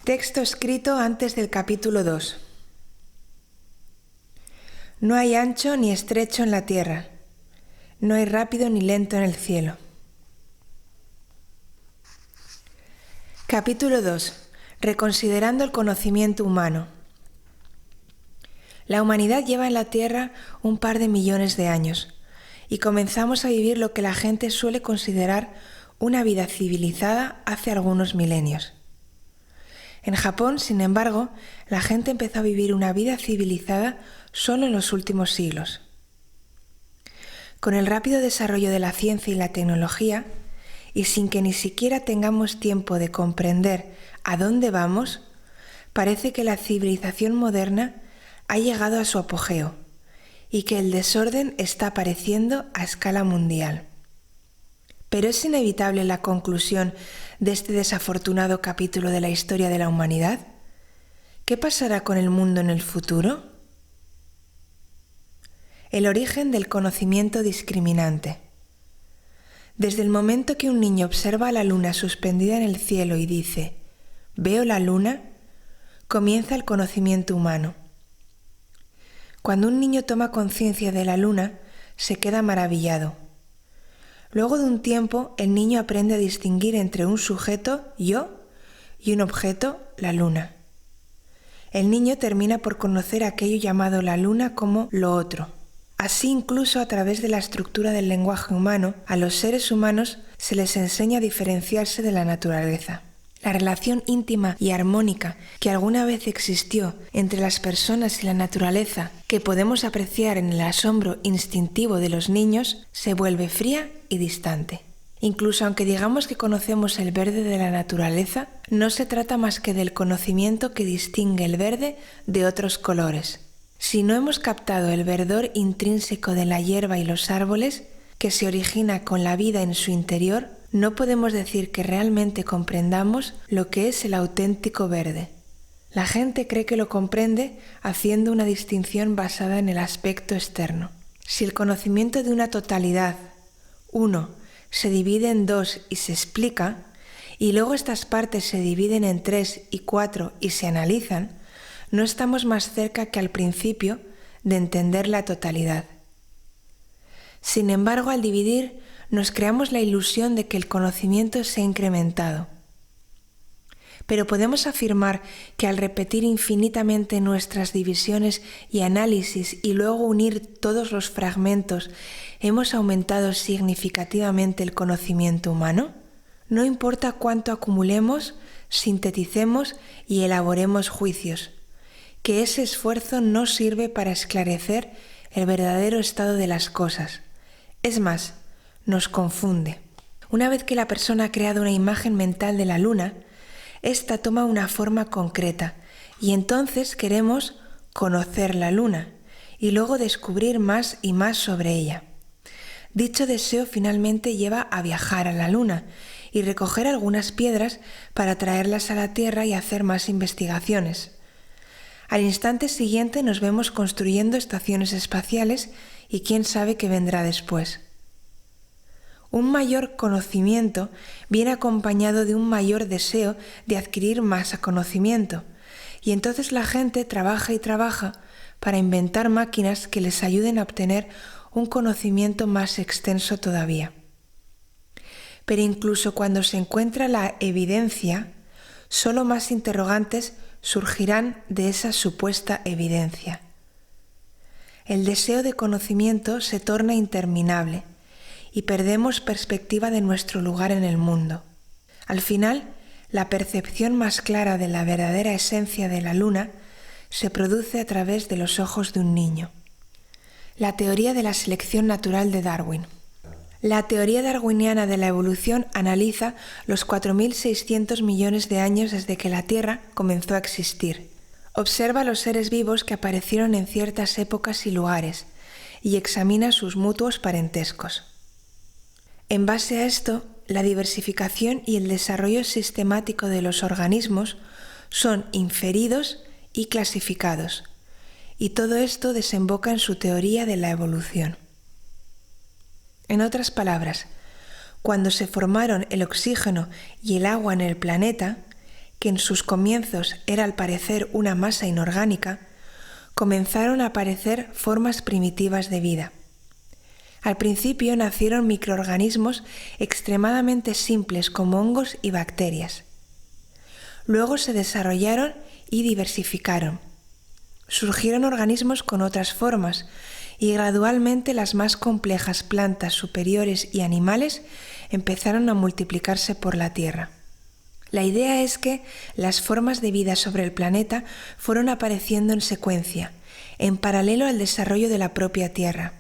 Texto escrito antes del capítulo 2. No hay ancho ni estrecho en la tierra, no hay rápido ni lento en el cielo. Capítulo 2. Reconsiderando el conocimiento humano. La humanidad lleva en la Tierra un par de millones de años y comenzamos a vivir lo que la gente suele considerar una vida civilizada hace algunos milenios. En Japón, sin embargo, la gente empezó a vivir una vida civilizada solo en los últimos siglos. Con el rápido desarrollo de la ciencia y la tecnología, y sin que ni siquiera tengamos tiempo de comprender a dónde vamos, parece que la civilización moderna ha llegado a su apogeo y que el desorden está apareciendo a escala mundial. ¿Pero es inevitable la conclusión de este desafortunado capítulo de la historia de la humanidad? ¿Qué pasará con el mundo en el futuro? El origen del conocimiento discriminante. Desde el momento que un niño observa a la luna suspendida en el cielo y dice, «Veo la luna», comienza el conocimiento humano. Cuando un niño toma conciencia de la luna, se queda maravillado. Luego de un tiempo, el niño aprende a distinguir entre un sujeto, yo, y un objeto, la luna. El niño termina por conocer aquello llamado la luna como lo otro. Así, incluso a través de la estructura del lenguaje humano, a los seres humanos se les enseña a diferenciarse de la naturaleza. La relación íntima y armónica que alguna vez existió entre las personas y la naturaleza, que podemos apreciar en el asombro instintivo de los niños, se vuelve fría y distante. Incluso aunque digamos que conocemos el verde de la naturaleza, no se trata más que del conocimiento que distingue el verde de otros colores. Si no hemos captado el verdor intrínseco de la hierba y los árboles, que se origina con la vida en su interior, no podemos decir que realmente comprendamos lo que es el auténtico verde. La gente cree que lo comprende haciendo una distinción basada en el aspecto externo. Si el conocimiento de una totalidad, uno, se divide en dos y se explica, y luego estas partes se dividen en 3 y 4 y se analizan, no estamos más cerca que al principio de entender la totalidad. Sin embargo, al dividir, nos creamos la ilusión de que el conocimiento se ha incrementado. Pero podemos afirmar que al repetir infinitamente nuestras divisiones y análisis y luego unir todos los fragmentos, ¿hemos aumentado significativamente el conocimiento humano? No importa cuánto acumulemos, sinteticemos y elaboremos juicios, que ese esfuerzo no sirve para esclarecer el verdadero estado de las cosas. Es más, nos confunde. Una vez que la persona ha creado una imagen mental de la luna, ésta toma una forma concreta y entonces queremos conocer la luna y luego descubrir más y más sobre ella. Dicho deseo finalmente lleva a viajar a la luna y recoger algunas piedras para traerlas a la Tierra y hacer más investigaciones. Al instante siguiente nos vemos construyendo estaciones espaciales y quién sabe qué vendrá después. Un mayor conocimiento viene acompañado de un mayor deseo de adquirir más conocimiento, y entonces la gente trabaja y trabaja para inventar máquinas que les ayuden a obtener un conocimiento más extenso todavía. Pero incluso cuando se encuentra la evidencia, solo más interrogantes surgirán de esa supuesta evidencia. El deseo de conocimiento se torna interminable y perdemos perspectiva de nuestro lugar en el mundo. Al final, la percepción más clara de la verdadera esencia de la luna se produce a través de los ojos de un niño. La teoría de la selección natural de Darwin. La teoría darwiniana de la evolución analiza los 4.600 millones de años desde que la Tierra comenzó a existir. Observa los seres vivos que aparecieron en ciertas épocas y lugares y examina sus mutuos parentescos. En base a esto, la diversificación y el desarrollo sistemático de los organismos son inferidos y clasificados, y todo esto desemboca en su teoría de la evolución. En otras palabras, cuando se formaron el oxígeno y el agua en el planeta, que en sus comienzos era al parecer una masa inorgánica, comenzaron a aparecer formas primitivas de vida. Al principio nacieron microorganismos extremadamente simples como hongos y bacterias. Luego se desarrollaron y diversificaron. Surgieron organismos con otras formas y gradualmente las más complejas plantas superiores y animales empezaron a multiplicarse por la Tierra. La idea es que las formas de vida sobre el planeta fueron apareciendo en secuencia, en paralelo al desarrollo de la propia Tierra.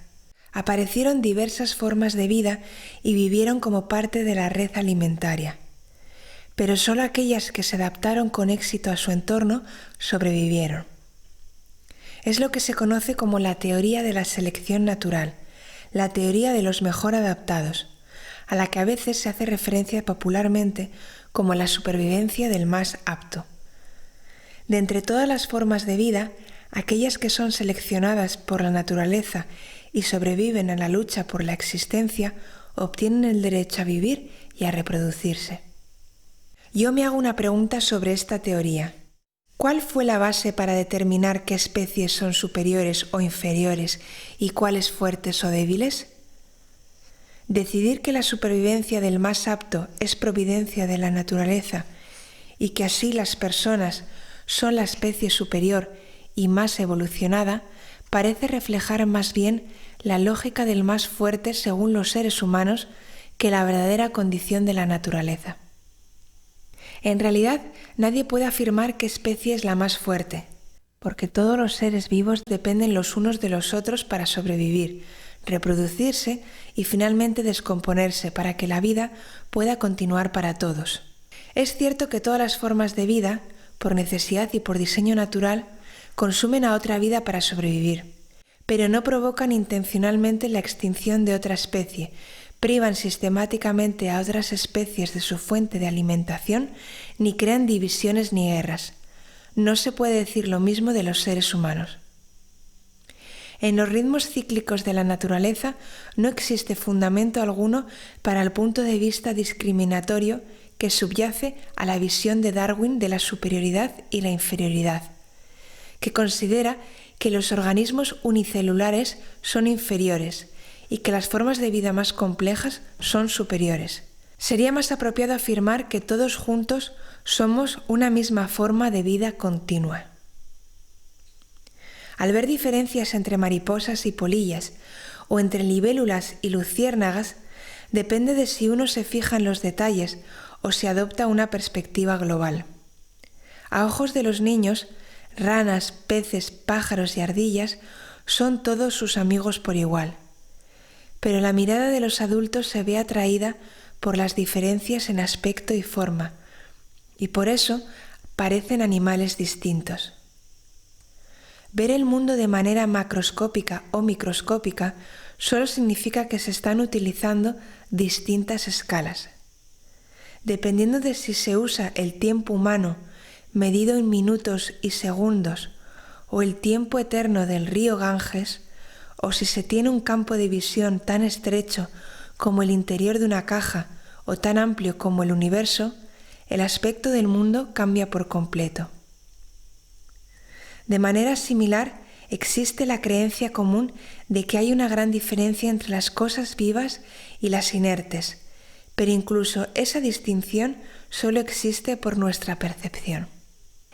Aparecieron diversas formas de vida y vivieron como parte de la red alimentaria. Pero solo aquellas que se adaptaron con éxito a su entorno sobrevivieron. Es lo que se conoce como la teoría de la selección natural, la teoría de los mejor adaptados, a la que a veces se hace referencia popularmente como la supervivencia del más apto. De entre todas las formas de vida, aquellas que son seleccionadas por la naturaleza y sobreviven a la lucha por la existencia, obtienen el derecho a vivir y a reproducirse. Yo me hago una pregunta sobre esta teoría. ¿Cuál fue la base para determinar qué especies son superiores o inferiores y cuáles fuertes o débiles? Decidir que la supervivencia del más apto es providencia de la naturaleza y que así las personas son la especie superior y más evolucionada parece reflejar más bien la lógica del más fuerte según los seres humanos que la verdadera condición de la naturaleza. En realidad, nadie puede afirmar qué especie es la más fuerte, porque todos los seres vivos dependen los unos de los otros para sobrevivir, reproducirse y finalmente descomponerse para que la vida pueda continuar para todos. Es cierto que todas las formas de vida, por necesidad y por diseño natural, consumen a otra vida para sobrevivir, pero no provocan intencionalmente la extinción de otra especie, privan sistemáticamente a otras especies de su fuente de alimentación, ni crean divisiones ni guerras. No se puede decir lo mismo de los seres humanos. En los ritmos cíclicos de la naturaleza no existe fundamento alguno para el punto de vista discriminatorio que subyace a la visión de Darwin de la superioridad y la inferioridad, que considera que los organismos unicelulares son inferiores y que las formas de vida más complejas son superiores. Sería más apropiado afirmar que todos juntos somos una misma forma de vida continua. Al ver diferencias entre mariposas y polillas o entre libélulas y luciérnagas, depende de si uno se fija en los detalles o se adopta una perspectiva global. A ojos de los niños, ranas, peces, pájaros y ardillas son todos sus amigos por igual. Pero la mirada de los adultos se ve atraída por las diferencias en aspecto y forma, y por eso parecen animales distintos. Ver el mundo de manera macroscópica o microscópica solo significa que se están utilizando distintas escalas. Dependiendo de si se usa el tiempo humano medido en minutos y segundos o el tiempo eterno del río Ganges, o si se tiene un campo de visión tan estrecho como el interior de una caja o tan amplio como el universo, el aspecto del mundo cambia por completo. De manera similar, existe la creencia común de que hay una gran diferencia entre las cosas vivas y las inertes, pero incluso esa distinción solo existe por nuestra percepción.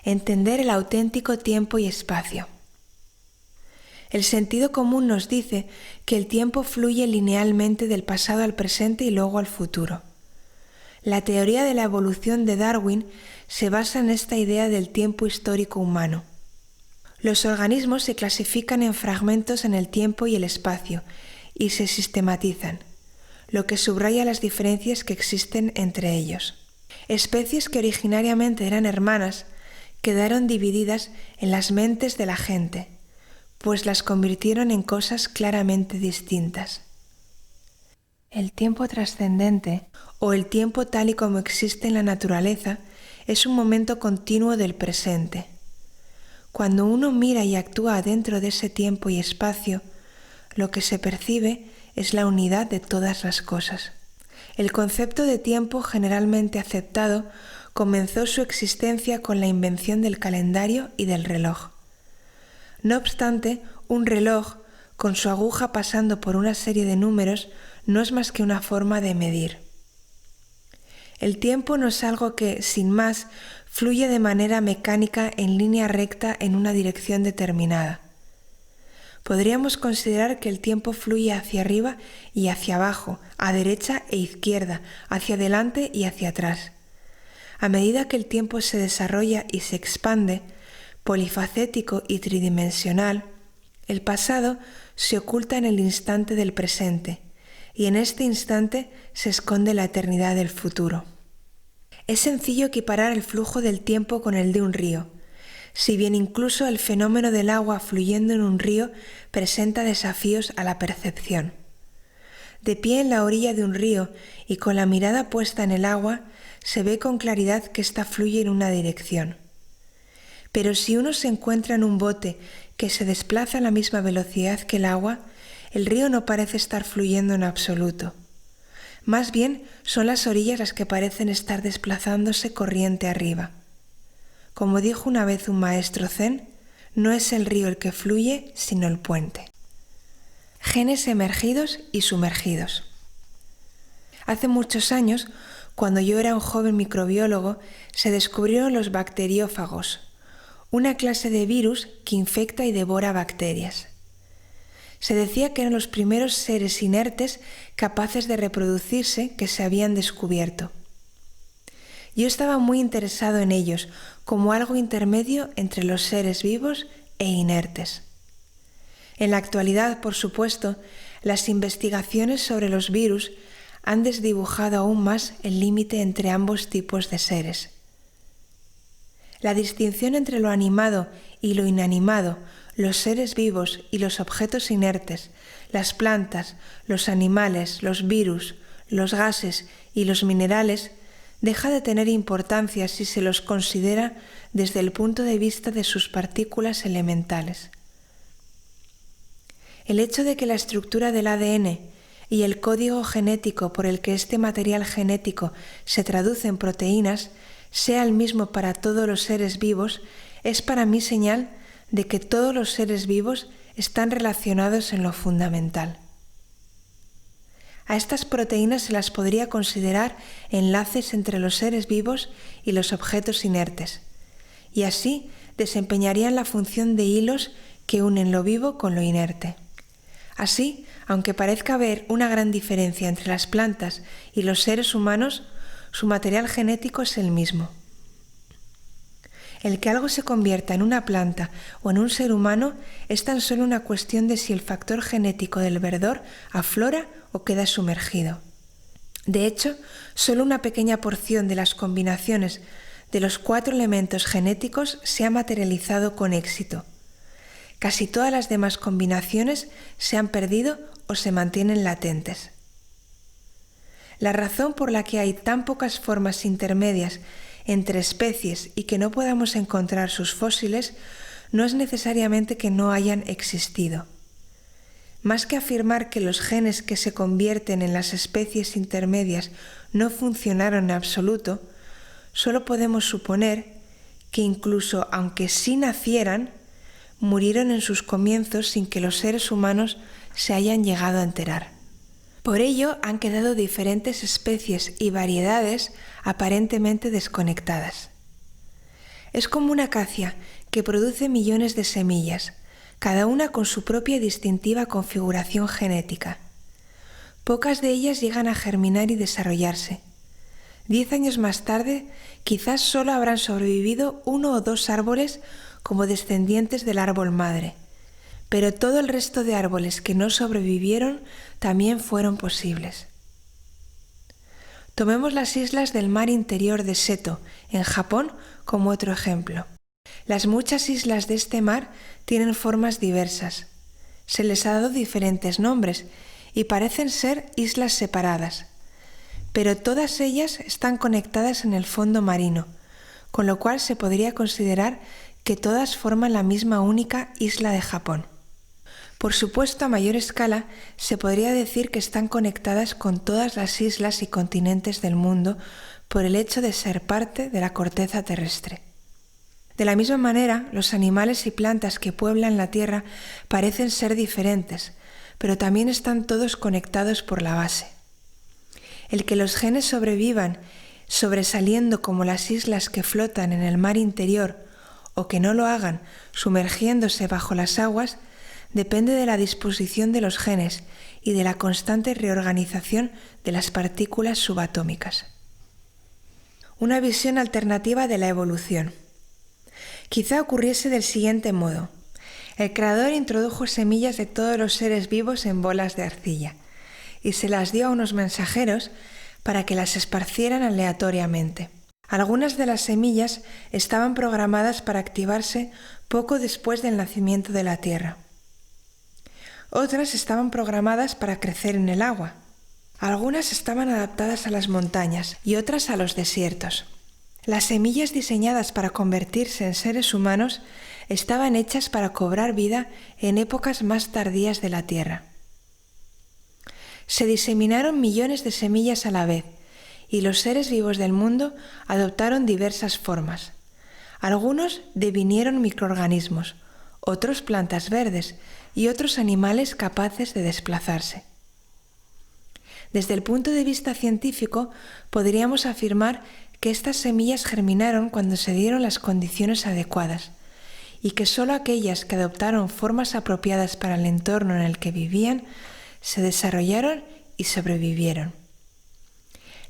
Entender el auténtico tiempo y espacio. El sentido común nos dice que el tiempo fluye linealmente del pasado al presente y luego al futuro. La teoría de la evolución de Darwin se basa en esta idea del tiempo histórico humano. Los organismos se clasifican en fragmentos en el tiempo y el espacio y se sistematizan, lo que subraya las diferencias que existen entre ellos. Especies que originariamente eran hermanas quedaron divididas en las mentes de la gente, pues las convirtieron en cosas claramente distintas. El tiempo trascendente, o el tiempo tal y como existe en la naturaleza, es un momento continuo del presente. Cuando uno mira y actúa dentro de ese tiempo y espacio, lo que se percibe es la unidad de todas las cosas. El concepto de tiempo generalmente aceptado comenzó su existencia con la invención del calendario y del reloj. No obstante, un reloj, con su aguja pasando por una serie de números, no es más que una forma de medir. El tiempo no es algo que, sin más, fluye de manera mecánica en línea recta en una dirección determinada. Podríamos considerar que el tiempo fluye hacia arriba y hacia abajo, a derecha e izquierda, hacia adelante y hacia atrás. A medida que el tiempo se desarrolla y se expande, polifacético y tridimensional, el pasado se oculta en el instante del presente, y en este instante se esconde la eternidad del futuro. Es sencillo equiparar el flujo del tiempo con el de un río, si bien incluso el fenómeno del agua fluyendo en un río presenta desafíos a la percepción. De pie en la orilla de un río y con la mirada puesta en el agua, se ve con claridad que ésta fluye en una dirección. Pero si uno se encuentra en un bote que se desplaza a la misma velocidad que el agua, el río no parece estar fluyendo en absoluto. Más bien son las orillas las que parecen estar desplazándose corriente arriba. Como dijo una vez un maestro zen, no es el río el que fluye, sino el puente. Genes emergidos y sumergidos. Hace muchos años, cuando yo era un joven microbiólogo, se descubrieron los bacteriófagos, una clase de virus que infecta y devora bacterias. Se decía que eran los primeros seres inertes capaces de reproducirse que se habían descubierto. Yo estaba muy interesado en ellos como algo intermedio entre los seres vivos e inertes. En la actualidad, por supuesto, las investigaciones sobre los virus han desdibujado aún más el límite entre ambos tipos de seres. La distinción entre lo animado y lo inanimado, los seres vivos y los objetos inertes, las plantas, los animales, los virus, los gases y los minerales, deja de tener importancia si se los considera desde el punto de vista de sus partículas elementales. El hecho de que la estructura del ADN y el código genético por el que este material genético se traduce en proteínas sea el mismo para todos los seres vivos es para mí señal de que todos los seres vivos están relacionados en lo fundamental. A estas proteínas se las podría considerar enlaces entre los seres vivos y los objetos inertes, y así desempeñarían la función de hilos que unen lo vivo con lo inerte. Así, aunque parezca haber una gran diferencia entre las plantas y los seres humanos, su material genético es el mismo. El que algo se convierta en una planta o en un ser humano es tan solo una cuestión de si el factor genético del verdor aflora o queda sumergido. De hecho, solo una pequeña porción de las combinaciones de los 4 elementos genéticos se ha materializado con éxito. Casi todas las demás combinaciones se han perdido o se mantienen latentes. La razón por la que hay tan pocas formas intermedias entre especies y que no podamos encontrar sus fósiles no es necesariamente que no hayan existido. Más que afirmar que los genes que se convierten en las especies intermedias no funcionaron en absoluto, solo podemos suponer que incluso aunque sí nacieran, murieron en sus comienzos sin que los seres humanos se hayan llegado a enterar. Por ello han quedado diferentes especies y variedades aparentemente desconectadas. Es como una acacia que produce millones de semillas, cada una con su propia y distintiva configuración genética. Pocas de ellas llegan a germinar y desarrollarse. 10 años más tarde, quizás solo habrán sobrevivido 1 o 2 árboles como descendientes del árbol madre, pero todo el resto de árboles que no sobrevivieron también fueron posibles. Tomemos las islas del mar interior de Seto, en Japón, como otro ejemplo. Las muchas islas de este mar tienen formas diversas. Se les ha dado diferentes nombres y parecen ser islas separadas, pero todas ellas están conectadas en el fondo marino, con lo cual se podría considerar que todas forman la misma única isla de Japón. Por supuesto, a mayor escala, se podría decir que están conectadas con todas las islas y continentes del mundo por el hecho de ser parte de la corteza terrestre. De la misma manera, los animales y plantas que pueblan la Tierra parecen ser diferentes, pero también están todos conectados por la base. El que los genes sobrevivan, sobresaliendo como las islas que flotan en el mar interior, o que no lo hagan, sumergiéndose bajo las aguas, depende de la disposición de los genes y de la constante reorganización de las partículas subatómicas. Una visión alternativa de la evolución. Quizá ocurriese del siguiente modo. El Creador introdujo semillas de todos los seres vivos en bolas de arcilla y se las dio a unos mensajeros para que las esparcieran aleatoriamente. Algunas de las semillas estaban programadas para activarse poco después del nacimiento de la Tierra. Otras estaban programadas para crecer en el agua. Algunas estaban adaptadas a las montañas y otras a los desiertos. Las semillas diseñadas para convertirse en seres humanos estaban hechas para cobrar vida en épocas más tardías de la Tierra. Se diseminaron millones de semillas a la vez y los seres vivos del mundo adoptaron diversas formas. Algunos devinieron microorganismos, otros plantas verdes y otros animales capaces de desplazarse. Desde el punto de vista científico, podríamos afirmar que estas semillas germinaron cuando se dieron las condiciones adecuadas y que solo aquellas que adoptaron formas apropiadas para el entorno en el que vivían se desarrollaron y sobrevivieron.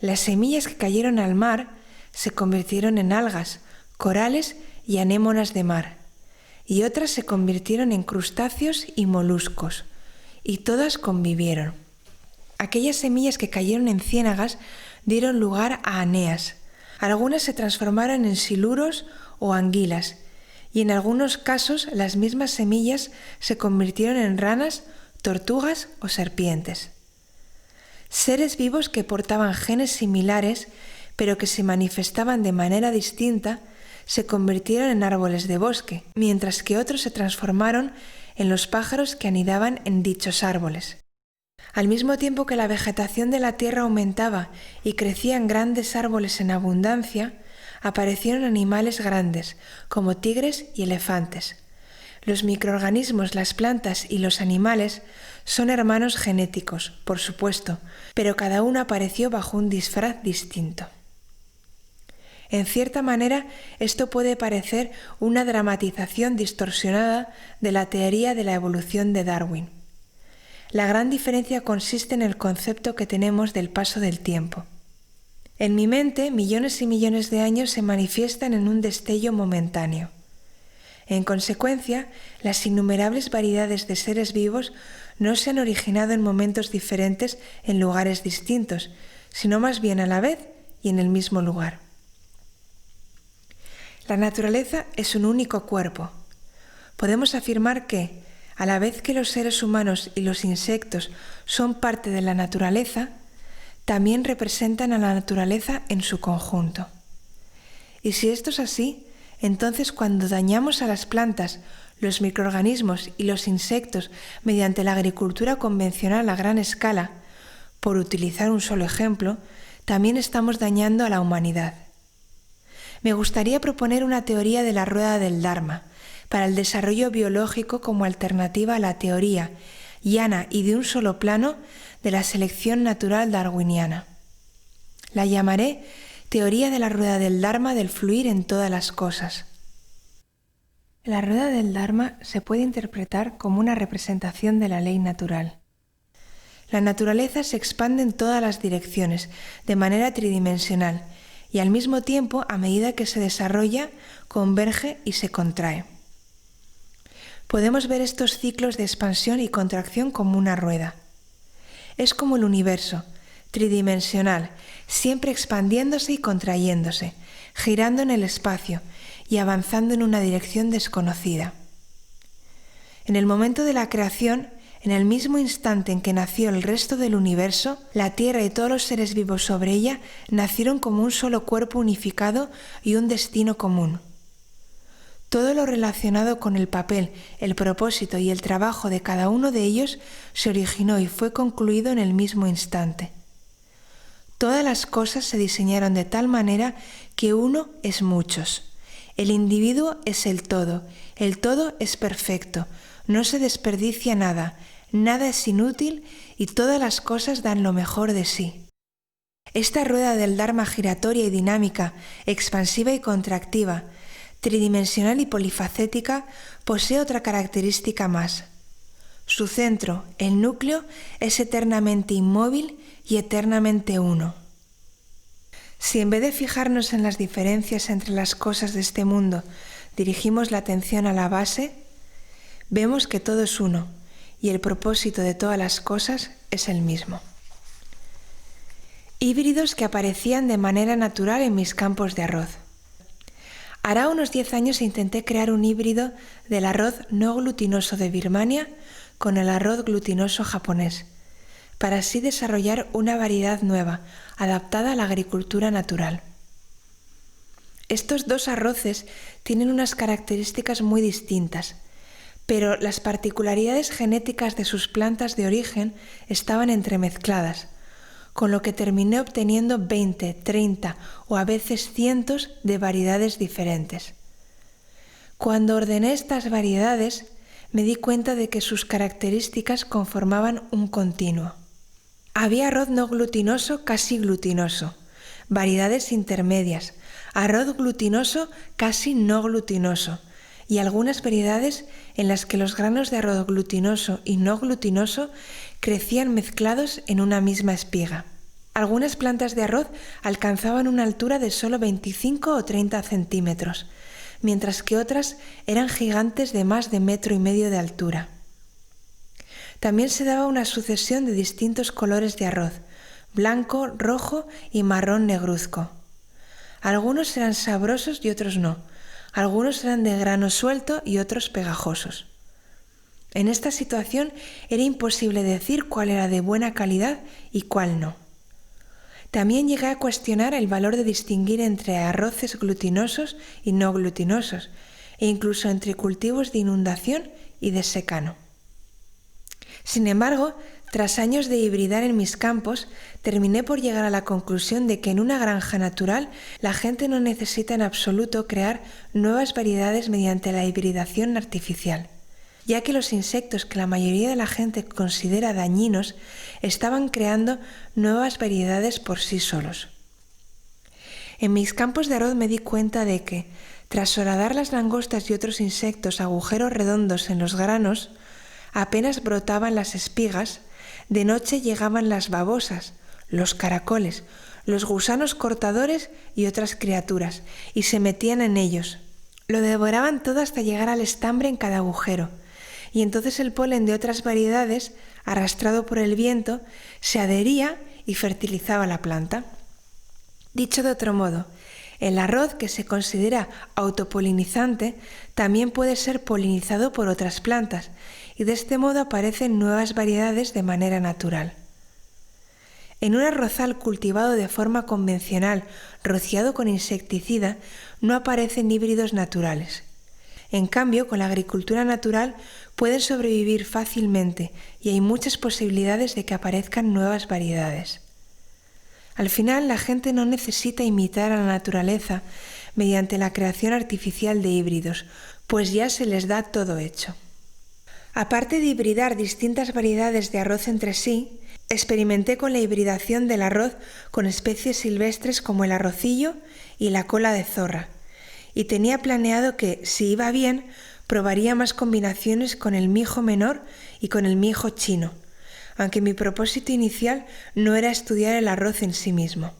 Las semillas que cayeron al mar se convirtieron en algas, corales y anémonas de mar, y otras se convirtieron en crustáceos y moluscos, y todas convivieron. Aquellas semillas que cayeron en ciénagas dieron lugar a aneas. Algunas se transformaron en siluros o anguilas, y en algunos casos las mismas semillas se convirtieron en ranas, tortugas o serpientes. Seres vivos que portaban genes similares, pero que se manifestaban de manera distinta, se convirtieron en árboles de bosque, mientras que otros se transformaron en los pájaros que anidaban en dichos árboles. Al mismo tiempo que la vegetación de la tierra aumentaba y crecían grandes árboles en abundancia, aparecieron animales grandes, como tigres y elefantes. Los microorganismos, las plantas y los animales son hermanos genéticos, por supuesto, pero cada uno apareció bajo un disfraz distinto. En cierta manera, esto puede parecer una dramatización distorsionada de la teoría de la evolución de Darwin. La gran diferencia consiste en el concepto que tenemos del paso del tiempo. En mi mente, millones y millones de años se manifiestan en un destello momentáneo. En consecuencia, las innumerables variedades de seres vivos no se han originado en momentos diferentes en lugares distintos, sino más bien a la vez y en el mismo lugar. La naturaleza es un único cuerpo. Podemos afirmar que, a la vez que los seres humanos y los insectos son parte de la naturaleza, también representan a la naturaleza en su conjunto. Y si esto es así, entonces cuando dañamos a las plantas, los microorganismos y los insectos mediante la agricultura convencional a gran escala, por utilizar un solo ejemplo, también estamos dañando a la humanidad. Me gustaría proponer una teoría de la rueda del Dharma para el desarrollo biológico como alternativa a la teoría llana y de un solo plano de la selección natural darwiniana. La llamaré teoría de la rueda del Dharma del fluir en todas las cosas. La rueda del Dharma se puede interpretar como una representación de la ley natural. La naturaleza se expande en todas las direcciones, de manera tridimensional, y al mismo tiempo, a medida que se desarrolla, converge y se contrae. Podemos ver estos ciclos de expansión y contracción como una rueda. Es como el universo, tridimensional, siempre expandiéndose y contrayéndose, girando en el espacio y avanzando en una dirección desconocida. En el momento de la creación, en el mismo instante en que nació el resto del universo, la Tierra y todos los seres vivos sobre ella nacieron como un solo cuerpo unificado y un destino común. Todo lo relacionado con el papel, el propósito y el trabajo de cada uno de ellos se originó y fue concluido en el mismo instante. Todas las cosas se diseñaron de tal manera que uno es muchos. El individuo es el todo es perfecto, no se desperdicia nada, nada es inútil y todas las cosas dan lo mejor de sí. Esta rueda del Dharma giratoria y dinámica, expansiva y contractiva, tridimensional y polifacética, posee otra característica más. Su centro, el núcleo, es eternamente inmóvil y eternamente uno. Si en vez de fijarnos en las diferencias entre las cosas de este mundo, dirigimos la atención a la base, vemos que todo es uno y el propósito de todas las cosas es el mismo. Híbridos que aparecían de manera natural en mis campos de arroz. Hará unos 10 años intenté crear un híbrido del arroz no glutinoso de Birmania con el arroz glutinoso japonés, para así desarrollar una variedad nueva, adaptada a la agricultura natural. Estos dos arroces tienen unas características muy distintas, pero las particularidades genéticas de sus plantas de origen estaban entremezcladas, con lo que terminé obteniendo 20, 30 o a veces cientos de variedades diferentes. Cuando ordené estas variedades, me di cuenta de que sus características conformaban un continuo. Había arroz no glutinoso casi glutinoso, variedades intermedias, arroz glutinoso casi no glutinoso y algunas variedades en las que los granos de arroz glutinoso y no glutinoso crecían mezclados en una misma espiga. Algunas plantas de arroz alcanzaban una altura de solo 25 o 30 centímetros, mientras que otras eran gigantes de más de 1,5 metros de altura. También se daba una sucesión de distintos colores de arroz, blanco, rojo y marrón negruzco. Algunos eran sabrosos y otros no. Algunos eran de grano suelto y otros pegajosos. En esta situación era imposible decir cuál era de buena calidad y cuál no. También llegué a cuestionar el valor de distinguir entre arroces glutinosos y no glutinosos, e incluso entre cultivos de inundación y de secano. Sin embargo, tras años de hibridar en mis campos, terminé por llegar a la conclusión de que en una granja natural la gente no necesita en absoluto crear nuevas variedades mediante la hibridación artificial, ya que los insectos que la mayoría de la gente considera dañinos estaban creando nuevas variedades por sí solos. En mis campos de arroz me di cuenta de que, tras horadar las langostas y otros insectos agujeros redondos en los granos, apenas brotaban las espigas, de noche llegaban las babosas, los caracoles, los gusanos cortadores y otras criaturas, y se metían en ellos. Lo devoraban todo hasta llegar al estambre en cada agujero, y entonces el polen de otras variedades, arrastrado por el viento, se adhería y fertilizaba la planta. Dicho de otro modo, el arroz, que se considera autopolinizante, también puede ser polinizado por otras plantas, y de este modo aparecen nuevas variedades de manera natural. En un arrozal cultivado de forma convencional, rociado con insecticida, no aparecen híbridos naturales. En cambio, con la agricultura natural pueden sobrevivir fácilmente y hay muchas posibilidades de que aparezcan nuevas variedades. Al final, la gente no necesita imitar a la naturaleza mediante la creación artificial de híbridos, pues ya se les da todo hecho. Aparte de hibridar distintas variedades de arroz entre sí, experimenté con la hibridación del arroz con especies silvestres como el arrocillo y la cola de zorra, y tenía planeado que, si iba bien, probaría más combinaciones con el mijo menor y con el mijo chino, aunque mi propósito inicial no era estudiar el arroz en sí mismo.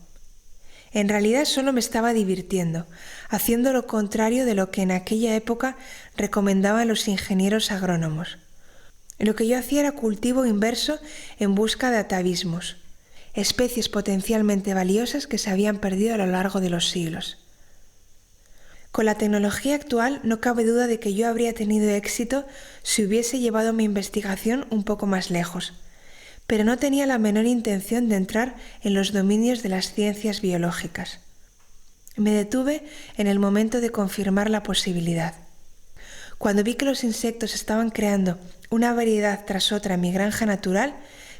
En realidad solo me estaba divirtiendo, haciendo lo contrario de lo que en aquella época recomendaban los ingenieros agrónomos. Lo que yo hacía era cultivo inverso en busca de atavismos, especies potencialmente valiosas que se habían perdido a lo largo de los siglos. Con la tecnología actual no cabe duda de que yo habría tenido éxito si hubiese llevado mi investigación un poco más lejos, pero no tenía la menor intención de entrar en los dominios de las ciencias biológicas. Me detuve en el momento de confirmar la posibilidad. Cuando vi que los insectos estaban creando una variedad tras otra en mi granja natural,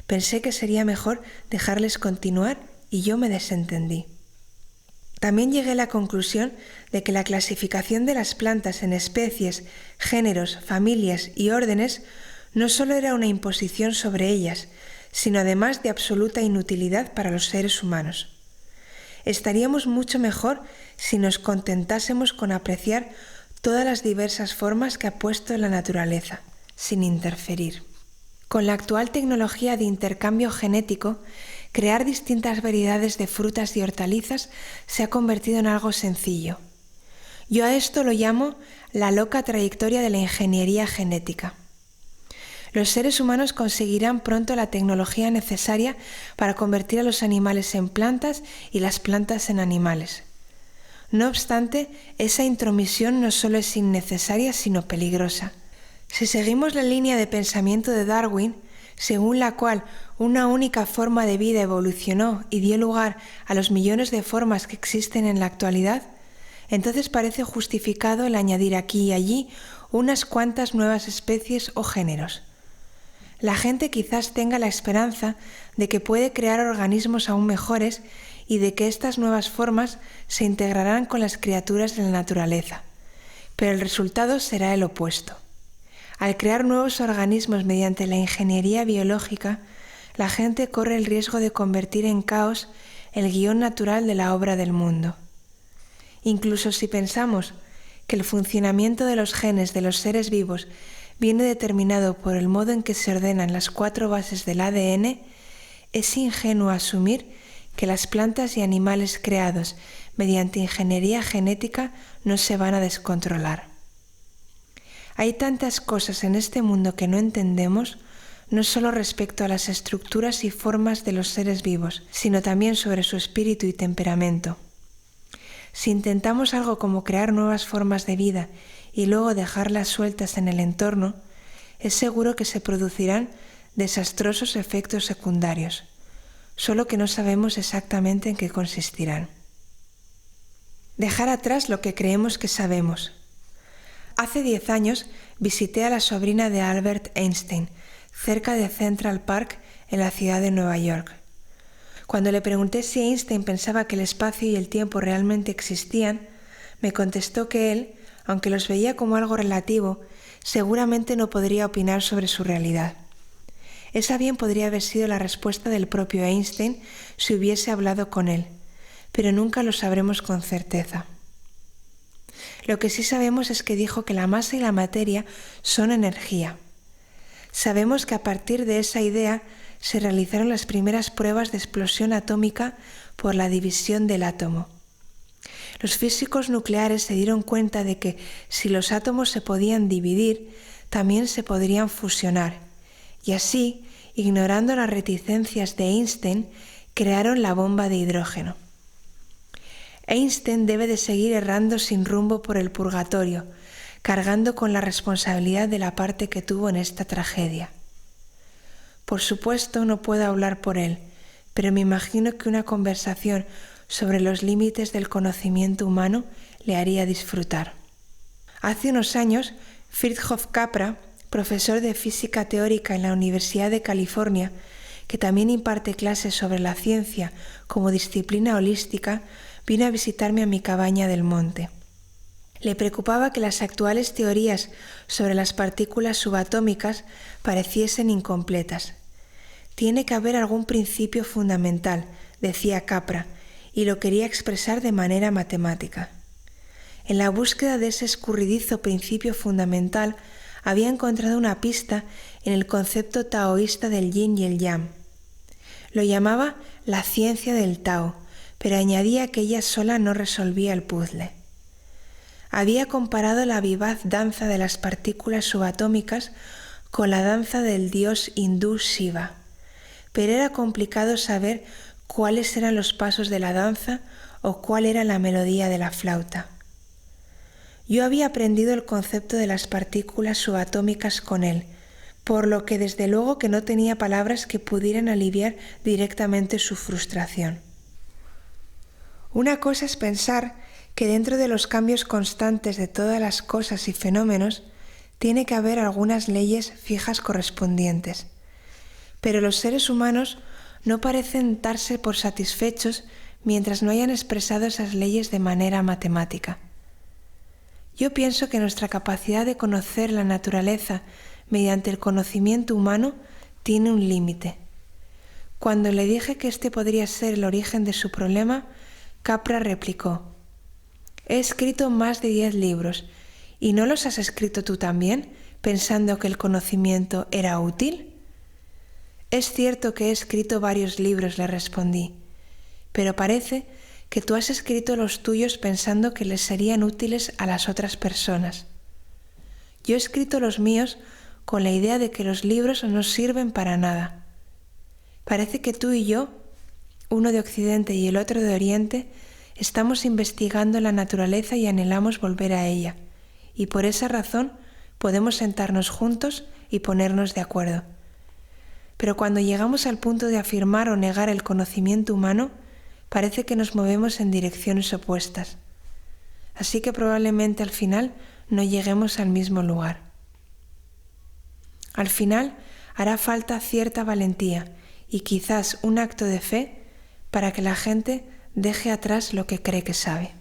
pensé que sería mejor dejarles continuar y yo me desentendí. También llegué a la conclusión de que la clasificación de las plantas en especies, géneros, familias y órdenes no solo era una imposición sobre ellas, sino además de absoluta inutilidad para los seres humanos. Estaríamos mucho mejor si nos contentásemos con apreciar todas las diversas formas que ha puesto la naturaleza, sin interferir. Con la actual tecnología de intercambio genético, crear distintas variedades de frutas y hortalizas se ha convertido en algo sencillo. Yo a esto lo llamo la loca trayectoria de la ingeniería genética. Los seres humanos conseguirán pronto la tecnología necesaria para convertir a los animales en plantas y las plantas en animales. No obstante, esa intromisión no solo es innecesaria, sino peligrosa. Si seguimos la línea de pensamiento de Darwin, según la cual una única forma de vida evolucionó y dio lugar a los millones de formas que existen en la actualidad, entonces parece justificado el añadir aquí y allí unas cuantas nuevas especies o géneros. La gente quizás tenga la esperanza de que puede crear organismos aún mejores y de que estas nuevas formas se integrarán con las criaturas de la naturaleza, pero el resultado será el opuesto. Al crear nuevos organismos mediante la ingeniería biológica, la gente corre el riesgo de convertir en caos el guión natural de la obra del mundo. Incluso si pensamos que el funcionamiento de los genes de los seres vivos viene determinado por el modo en que se ordenan las 4 bases del ADN, es ingenuo asumir que las plantas y animales creados mediante ingeniería genética no se van a descontrolar. Hay tantas cosas en este mundo que no entendemos, no solo respecto a las estructuras y formas de los seres vivos, sino también sobre su espíritu y temperamento. Si intentamos algo como crear nuevas formas de vida y luego dejarlas sueltas en el entorno, es seguro que se producirán desastrosos efectos secundarios, solo que no sabemos exactamente en qué consistirán. Dejar atrás lo que creemos que sabemos. Hace 10 años visité a la sobrina de Albert Einstein, cerca de Central Park, en la ciudad de Nueva York. Cuando le pregunté si Einstein pensaba que el espacio y el tiempo realmente existían, me contestó que él, aunque los veía como algo relativo, seguramente no podría opinar sobre su realidad. Esa bien podría haber sido la respuesta del propio Einstein si hubiese hablado con él, pero nunca lo sabremos con certeza. Lo que sí sabemos es que dijo que la masa y la materia son energía. Sabemos que a partir de esa idea se realizaron las primeras pruebas de explosión atómica por la división del átomo. Los físicos nucleares se dieron cuenta de que si los átomos se podían dividir, también se podrían fusionar, y así, ignorando las reticencias de Einstein, crearon la bomba de hidrógeno. Einstein debe de seguir errando sin rumbo por el purgatorio, cargando con la responsabilidad de la parte que tuvo en esta tragedia. Por supuesto, no puedo hablar por él, pero me imagino que una conversación sobre los límites del conocimiento humano le haría disfrutar. Hace unos años, Fritjof Capra, profesor de física teórica en la Universidad de California, que también imparte clases sobre la ciencia como disciplina holística, vino a visitarme a mi cabaña del monte. Le preocupaba que las actuales teorías sobre las partículas subatómicas pareciesen incompletas. Tiene que haber algún principio fundamental, decía Capra, y lo quería expresar de manera matemática. En la búsqueda de ese escurridizo principio fundamental había encontrado una pista en el concepto taoísta del yin y el yang. Lo llamaba la ciencia del Tao, pero añadía que ella sola no resolvía el puzzle. Había comparado la vivaz danza de las partículas subatómicas con la danza del dios hindú Shiva, pero era complicado saber cuáles eran los pasos de la danza o cuál era la melodía de la flauta. Yo había aprendido el concepto de las partículas subatómicas con él, por lo que desde luego que no tenía palabras que pudieran aliviar directamente su frustración. Una cosa es pensar que dentro de los cambios constantes de todas las cosas y fenómenos tiene que haber algunas leyes fijas correspondientes, pero los seres humanos no parecen darse por satisfechos mientras no hayan expresado esas leyes de manera matemática. Yo pienso que nuestra capacidad de conocer la naturaleza mediante el conocimiento humano tiene un límite. Cuando le dije que este podría ser el origen de su problema, Capra replicó: «He escrito más de 10 libros, ¿y no los has escrito tú también, pensando que el conocimiento era útil?» «Es cierto que he escrito varios libros», le respondí, «pero parece que tú has escrito los tuyos pensando que les serían útiles a las otras personas. Yo he escrito los míos con la idea de que los libros no sirven para nada. Parece que tú y yo, uno de Occidente y el otro de Oriente, estamos investigando la naturaleza y anhelamos volver a ella, y por esa razón podemos sentarnos juntos y ponernos de acuerdo. Pero cuando llegamos al punto de afirmar o negar el conocimiento humano, parece que nos movemos en direcciones opuestas. Así que probablemente al final no lleguemos al mismo lugar. Al final hará falta cierta valentía y quizás un acto de fe para que la gente deje atrás lo que cree que sabe.